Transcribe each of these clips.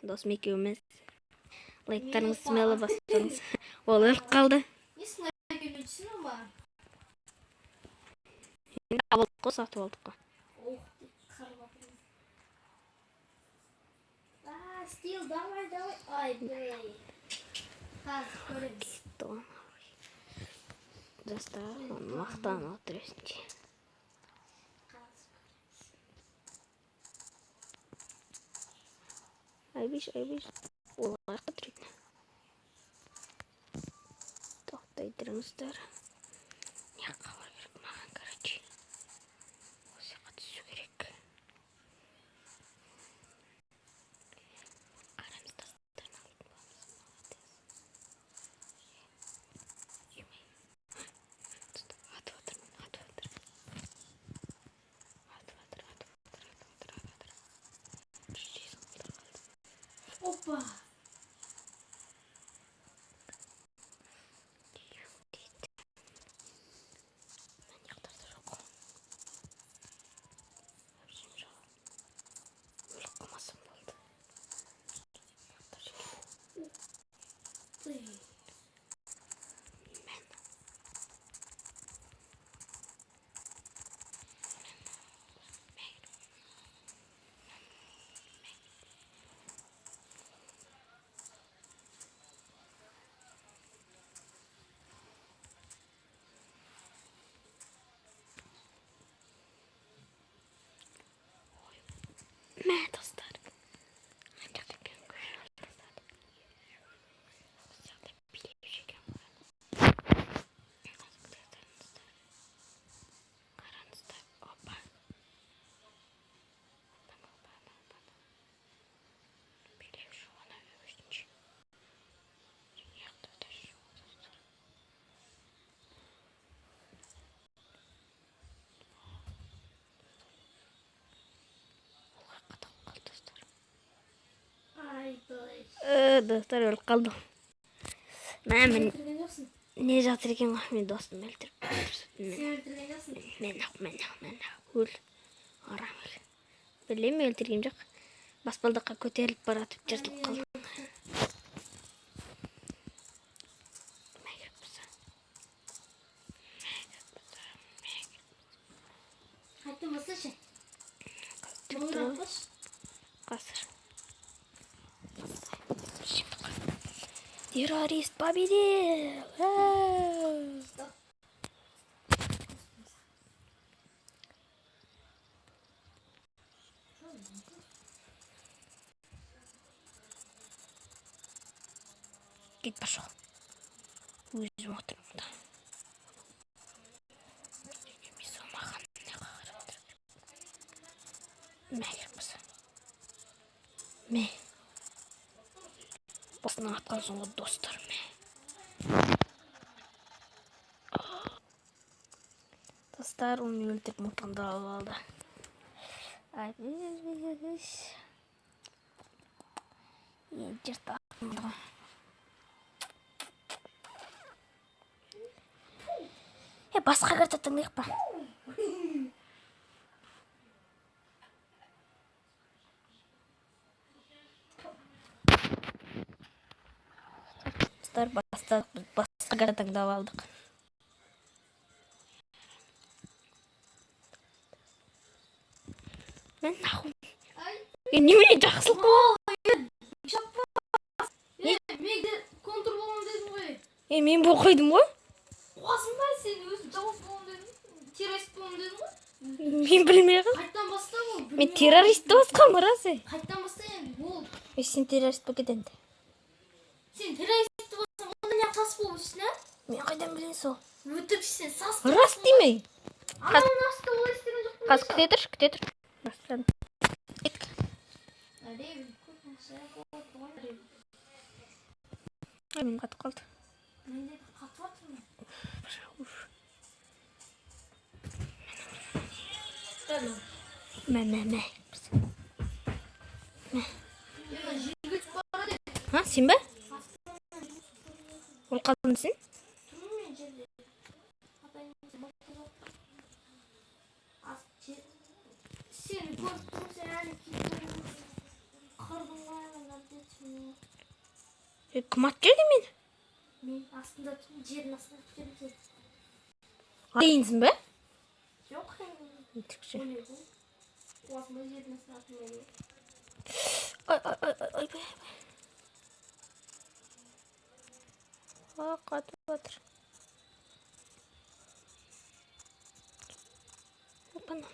Досым екеуміз. Лайктарыңыз смело басыңыз. Ол өліп қалды. Не снайпер түсіну ма? Енді алып қой, сатып алдық қой. Стил, давай. Ай, блин. Қазір көреміз. Достар, мақтан отыресінде. Айбиш. Ол қайқы тұрейді. Тоқтай тұрыңыздар. Не қалар керек маған, короче. Осы қатысу керек. Қарамыз достарына алып боламыз. Атып отыр. Опа! Мә, достар. Қаншақты пен көріп достар. Осыяқта билеп жеген қараңыздар. Опа. Билеп жоғына өшінші. Яқты да жоғы достар. Олға қатақ қалды достар. Ай, блин. Достар өліп қалды. Мен Өлтірген жоқсың? не жатыр екен ғой, мен достым өлтіріп. Сен өлтірген жоқсың? Мен өл. Арам өл. Білем, өлтірген жоқ. Баспалдаққа көтеріліп баратып жыртылып қалды. Қайтты мысышы? Мұңырап қош? Қазір. Террорист победил! Стоп. Кит пошел. Өзім отырмын да. Мә керек болса. Мә. Басына атқан соңғы достар мә. Достар, оны өлтіріп мұтанды алып алды. Ай, жырт атымды. Басқа кірті тыңдайық па? Достар, басқа кірті тыңдап алдық. Мен нахуй. Немене жақсылық? Мен контур болам дедім ғой. Мен бұл қойдым ғой? Қуасың ба сен өзің жауыз болам дедің? Террорист болам дедің ғой? Мен білмей қал. Қайттан баста ол? Мен террористті басқам расы. Қайттан баста енді бол. Сен террорист болып кетенді. Сен террористті бассаң, онда не сас болып жүрсің, ә? Мен қайдан білейін сол? Өтірікшісен сас. Рас демей. Анауын асты олай істеген жоқ қой. Қазір күте тұр. Бастан. Мен қатып қалды. Менде қатып жатырмын. Мә. Жерге түсіп бара деп. Ха, сен бе? Ол қалдың сен? Тұрмын мен жерде. Сені көріп тұрмын, сен әлі кетіп қырдың ғой. Kім атып жіберді мені? Мен астында тұрмын, жердің астында жүрмін. Дейінсің бе? Жоқ, Тікші. осында жердің астында тұрмын. Ой. Қатып жатыр. Опана.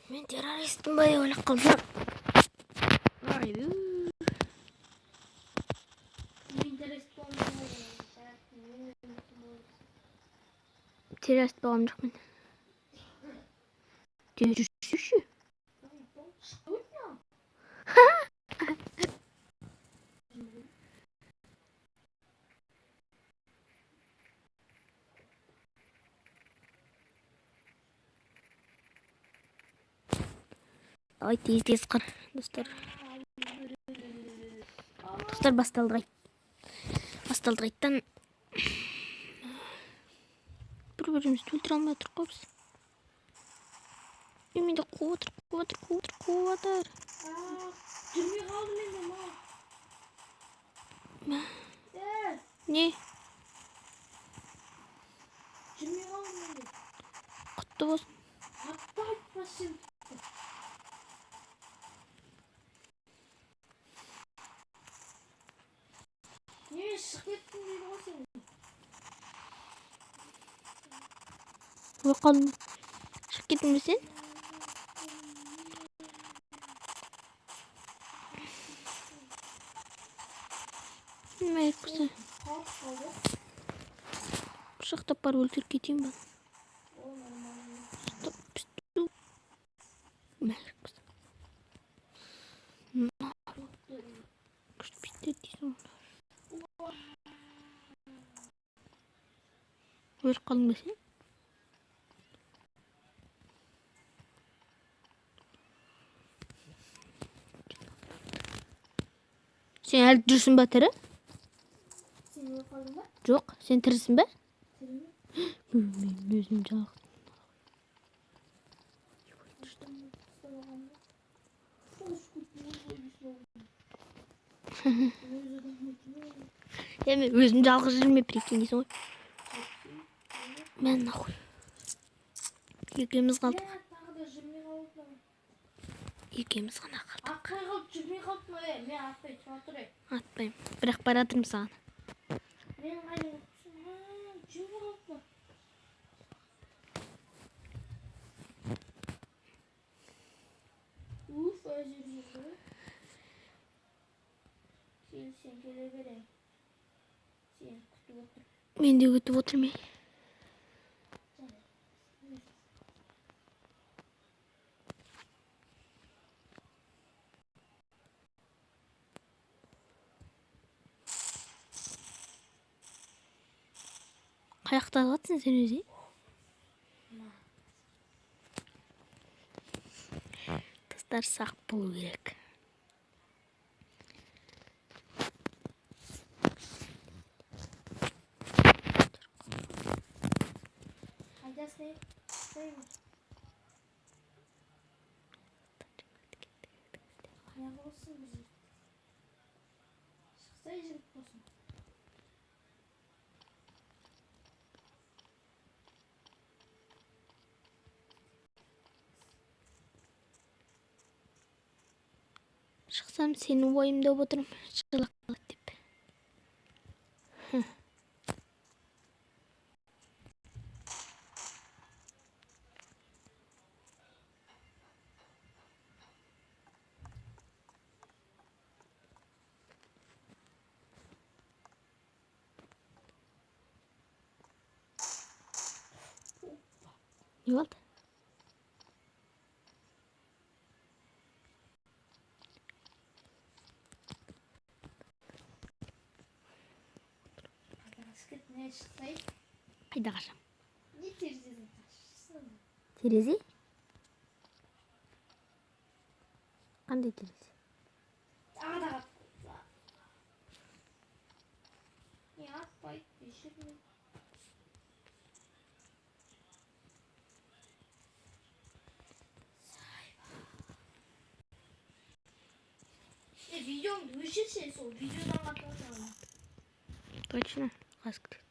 Мен террористпін ба деп ойлап қалсам. Террорист болғам жоқ мен. Жүрсінші. Ай, тез қыр, достар. Достар, басталды қайттан. Бір-бірімізді өлтіре алмай отырқ қой біз. Менде қуып отыр. Жүрмей қалды менде, ма. Не? Жүрмей қалды менде. Құтты болсын. Айтпасын. Не, шығып кеттің дейді ғой сен. Қалым. Шығып кеттің бе сен? Мәйік құсы. Шықтап бар өлтіріп кетейін ба? Мәйік құсы. Күшті бейттер дейсің. Өліп қалың ба сен? Сен әлі жүрсің ба тірі? Сен өліп қалдың ба? Жоқ, сен тірісің ба? Тірімін. Мен өзім жалғыз. Мен өзім жалғыз жүрме прикинь дейсің ғой. Мен нахуй. Екеуміз қалдық. Тағы да жүрмей қалдық. Екеуміз ғана қалдық. Атпай қалып жүрмей қалдық ма? Мен атпай тұра тұрайын. Атпаймын. Бірақ баратырмын саған. Мен қайда жүрмей қалдық па? Әзір жүрді. Сен келе берейін. Сен күтіп отыр. Мен де күтіп отырмын. Қаяқта қалатсың сен өзі? Достар, сақ болу керек. Қайдасың? Қаяқ болсын біз. Шықсай жүріп болсын. Шықсам сені ойымдап отырмын. Жылап қалады деп. Не болды? Не шықсай? Қайда қашам? Не терезеден қашсын? Терезе? Қандай терезе? Тағы да қапты. Не атпайды, жүрмей. видеоңду өшірсе сол видеодан қатып жатыр. Точно. Қаз кетеді.